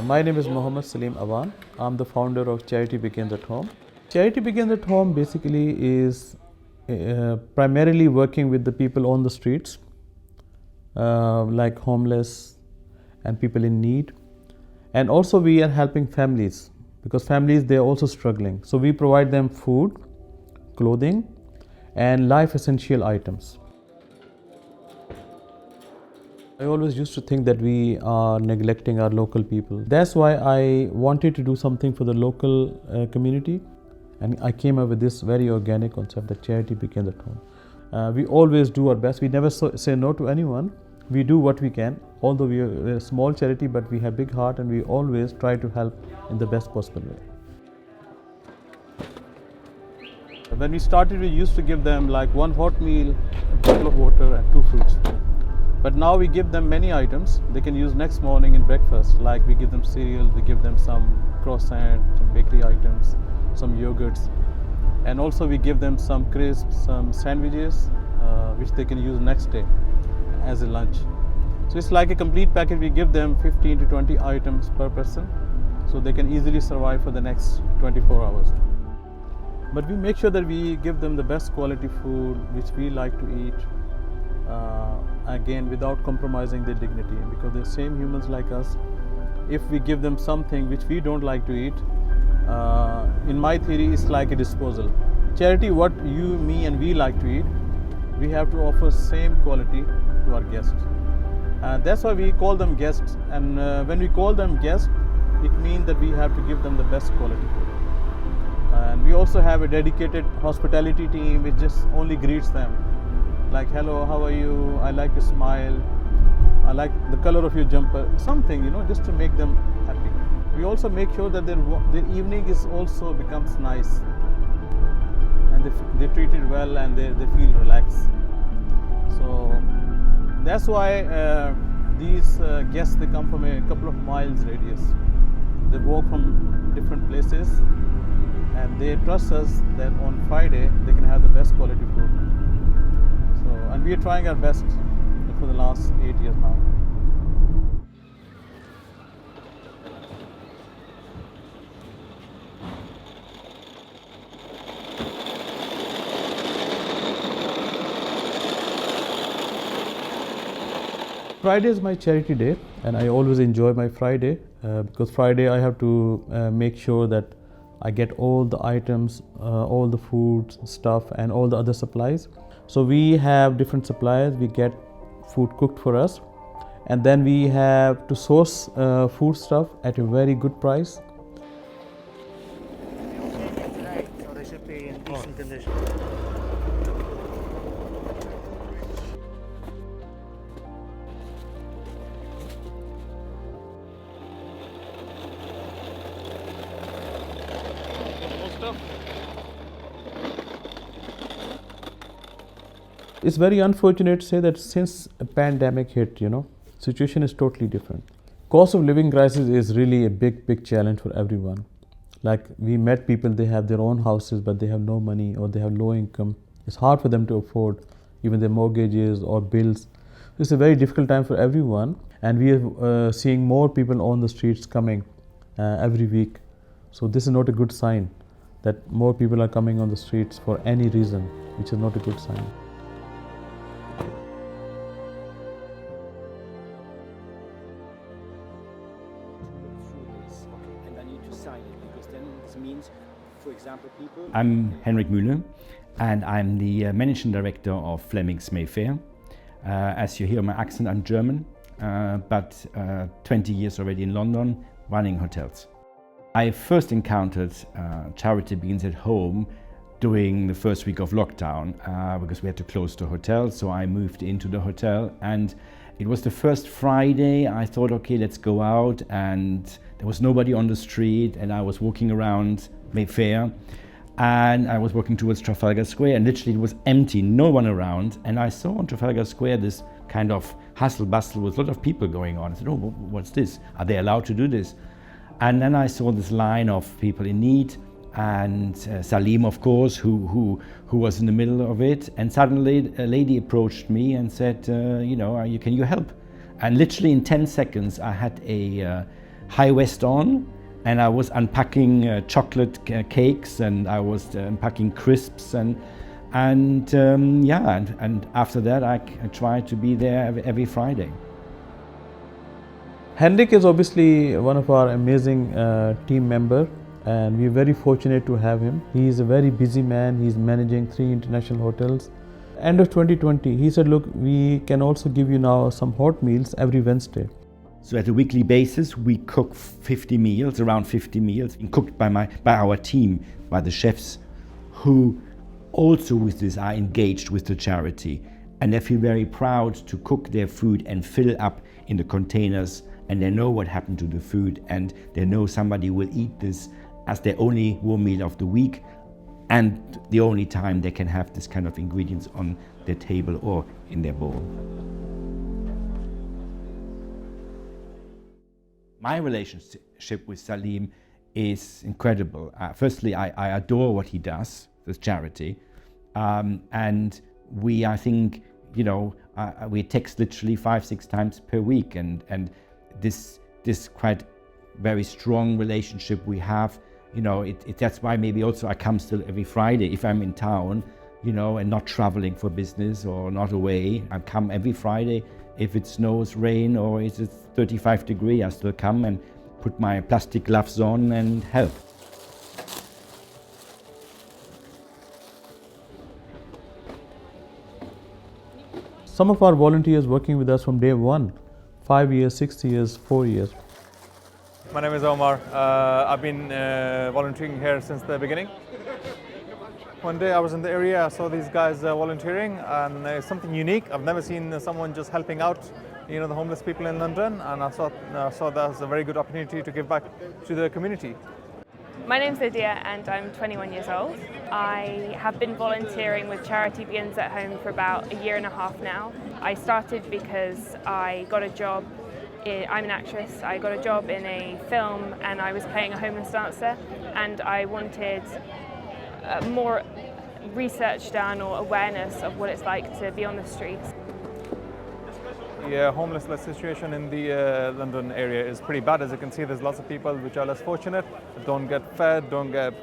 My name is Saleem Awan. I'm the founder of Charity Begins at Home. Charity Begins at Home basically is primarily working with the people on the streets, like homeless and people in need. And also we are helping families, because families, they're also struggling. So we provide them food, clothing, and life essential items. I always used to think that we are neglecting our local people. That's why I wanted to do something for the local community, and I came up with this very organic concept that charity begins at home. We always do our best. We never say no to anyone. We do what we can. Although we're a small charity, but we have big heart, and we always try to help in the best possible way. When we started, we used to give them like one hot meal, a bottle of water, and 2 fruits. But now we give them many items they can use next morning in breakfast. Like we give them cereal, we give them some croissant, some bakery items, some yogurts. And also we give them some crisps, some sandwiches, which they can use next day as a lunch. So it's like a complete package. We give them 15 to 20 items per person, so they can easily survive for the next 24 hours. But we make sure that we give them the best quality food which we like to eat, again without compromising their dignity, because they're same humans like us. If we give them something which we don't like to eat, in my theory it's like a disposal. Charity, what you, me and we like to eat, we have to offer same quality to our guests. That's why we call them guests, and when we call them guests, it means that we have to give them the best quality food. And we also have a dedicated hospitality team which just only greets them. Like, hello, how are you? I like your smile. I like the color of your jumper. Something, just to make them happy. We also make sure that their evening is also becomes nice, and they're treated well, and they feel relaxed. So that's why these guests, they come from a couple of miles radius. They walk from different places, and they trust us that on Friday they can have the best quality food. And we are trying our best for the last 8 years now. Friday is my charity day, and I always enjoy my Friday because Friday I have to make sure that I get all the items, all the food stuff, and all the other supplies. So we have different suppliers. We get food cooked for us, and then we have to source food stuff at a very good price. So they should be in decent condition. It's very unfortunate to say that since a pandemic hit, situation is totally different. Cost of living crisis is really a big challenge for everyone. Like, we met people, they have their own houses, but they have no money, or they have low income. It's hard for them to afford even their mortgages or bills. It's a very difficult time for everyone, and we are seeing more people on the streets coming every week. So this is not a good sign that more people are coming on the streets for any reason, which is not a good sign. For example, I'm Henrik Müller, and I'm the Managing Director of Flemings Mayfair. As you hear my accent, I'm German, but 20 years already in London, running hotels. I first encountered Charity Begins at Home during the first week of lockdown because we had to close the hotel, so I moved into the hotel, and it was the first Friday. I thought, okay, let's go out, and there was nobody on the street, and I was walking around Mayfair, and I was walking towards Trafalgar Square, and literally it was empty, no one around, and I saw on Trafalgar Square this kind of hustle bustle with a lot of people going on. I said, oh, what's this? Are they allowed to do this? And then I saw this line of people in need, and Saleem, of course, who was in the middle of it, and suddenly a lady approached me and said, can you help? And literally in 10 seconds, I had a high vest on, and I was unpacking chocolate cakes, and I was unpacking crisps, and after that, I tried to be there every Friday. Henrik is obviously one of our amazing team member, and we're very fortunate to have him. He is a very busy man. He's managing 3 international hotels. End of 2020, he said, look, we can also give you now some hot meals every Wednesday. So at a weekly basis, we cook 50 meals, around 50 meals, cooked by our team, by the chefs, who also with this are engaged with the charity. And they feel very proud to cook their food and fill up in the containers, and they know what happened to the food, and they know somebody will eat this as their only warm meal of the week, and the only time they can have this kind of ingredients on their table or in their bowl. My relationship with Saleem is incredible. Firstly, I adore what he does, this charity, and I think, we text literally 5-6 times per week, and this quite very strong relationship we have. That's why maybe also I come still every Friday if I'm in town, and not traveling for business or not away. I come every Friday. If it snows, rain, or it's 35 degrees, I still come and put my plastic gloves on and help. Some of our volunteers working with us from day one, 5 years, 6 years, 4 years. My name is Omar. I've been volunteering here since the beginning. One day I was in the area, I saw these guys volunteering, and it's something unique. I've never seen someone just helping out, the homeless people in London, and I saw that as a very good opportunity to give back to the community. My name's Lydia and I'm 21 years old. I have been volunteering with Charity Begins at Home for about a year and a half now. I started because I got a job. I'm an actress. I got a job in a film and I was playing a homeless dancer, and I wanted more research done or awareness of what it's like to be on the streets. The homelessness situation in the London area is pretty bad. As you can see, there's lots of people which are less fortunate, don't get fed, don't get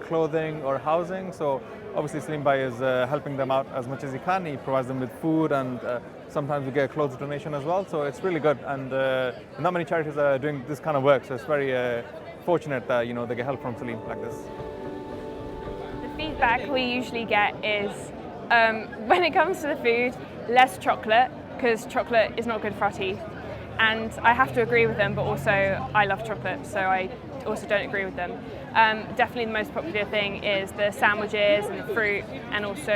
clothing or housing. So obviously Saleem Bhai is helping them out as much as he can. He provides them with food, and sometimes we get a clothes donation as well. So it's really good, and not many charities are doing this kind of work. So it's very fortunate that they get help from Saleem like this. The feedback we usually get is, when it comes to the food, less chocolate, because chocolate is not good for our teeth. And I have to agree with them, but also I love chocolate, so I also don't agree with them. Definitely the most popular thing is the sandwiches and the fruit, and also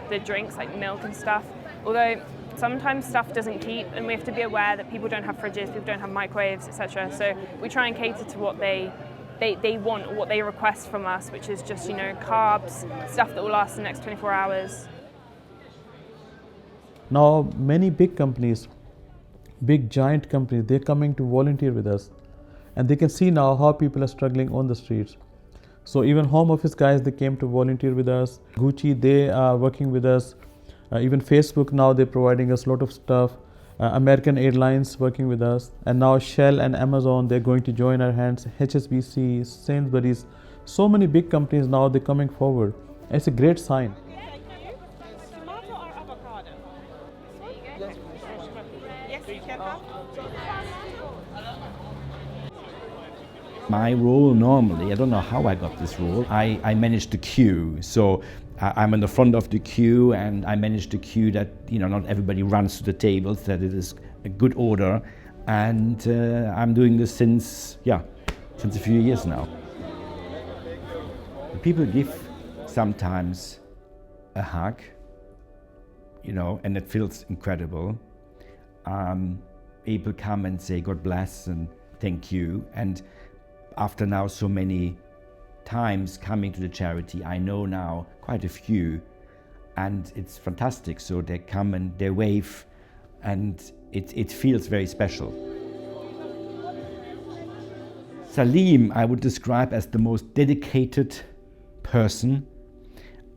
the drinks like milk and stuff. Although sometimes stuff doesn't keep, and we have to be aware that people don't have fridges, people don't have microwaves, etc. So we try and cater to what they want, or what they request from us, which is just, carbs, stuff that will last the next 24 hours. Now many big companies, big giant companies, they're coming to volunteer with us, and they can see now how people are struggling on the streets. So even home office guys, they came to volunteer with us. Gucci, they are working with us. Even Facebook now, they're providing us a lot of stuff. American Airlines working with us, and now Shell and Amazon, they're going to join our hands. HSBC, Sainsbury's, so many big companies now, they're coming forward. It's a great sign. My role normally, I don't know how I got this role, I manage the queue. So I'm in the front of the queue, and I manage the queue that, not everybody runs to the tables, that it is a good order. And I'm doing this since a few years now. People give sometimes a hug, and it feels incredible. People come and say, God bless and thank you. And after now so many times coming to the charity, I know now quite a few, and it's fantastic. So they come and they wave, and it feels very special. Saleem, I would describe as the most dedicated person.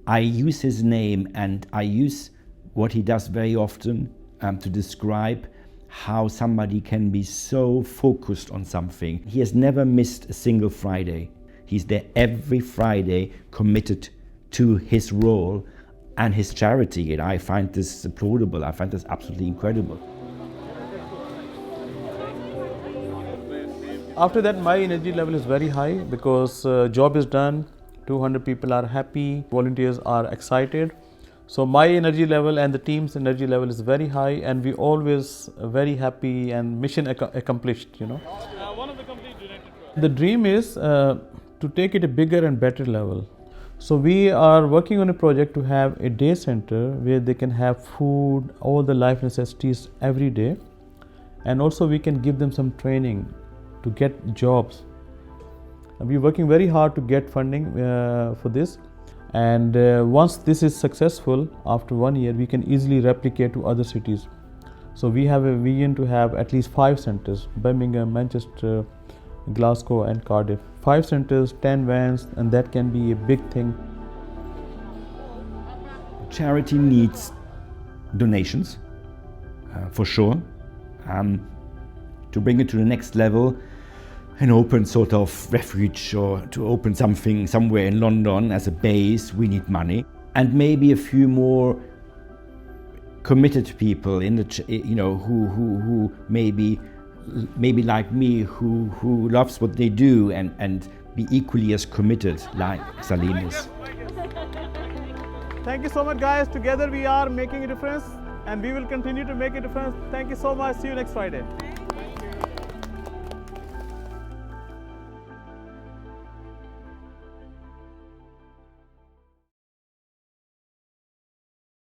I use his name, and I use what he does very often to describe how somebody can be so focused on something. He has never missed a single Friday. He's there every Friday, committed to his role and his charity. And I find this applaudable. I find this absolutely incredible. After that, my energy level is very high because job is done, 200 people are happy, volunteers are excited. So my energy level and the team's energy level is very high, and we always very happy and mission accomplished, you know. The dream is to take it a bigger and better level. So we are working on a project to have a day center where they can have food, all the life necessities every day, and also we can give them some training to get jobs. We're working very hard to get funding for this, and once this is successful, after 1 year, we can easily replicate to other cities. So we have a vision to have at least 5 centers: Birmingham, Manchester, Glasgow and Cardiff. 5 centers, 10 vans, and that can be a big thing. Charity needs donations, for sure. To bring it to the next level, an open sort of refuge, or to open something somewhere in London as a base, we need money, and maybe a few more committed people in the, who maybe like me, who loves what they do and be equally as committed like Saleem is. Thank you so much, guys. Together we are making a difference, and we will continue to make a difference. Thank you so much. See you next Friday.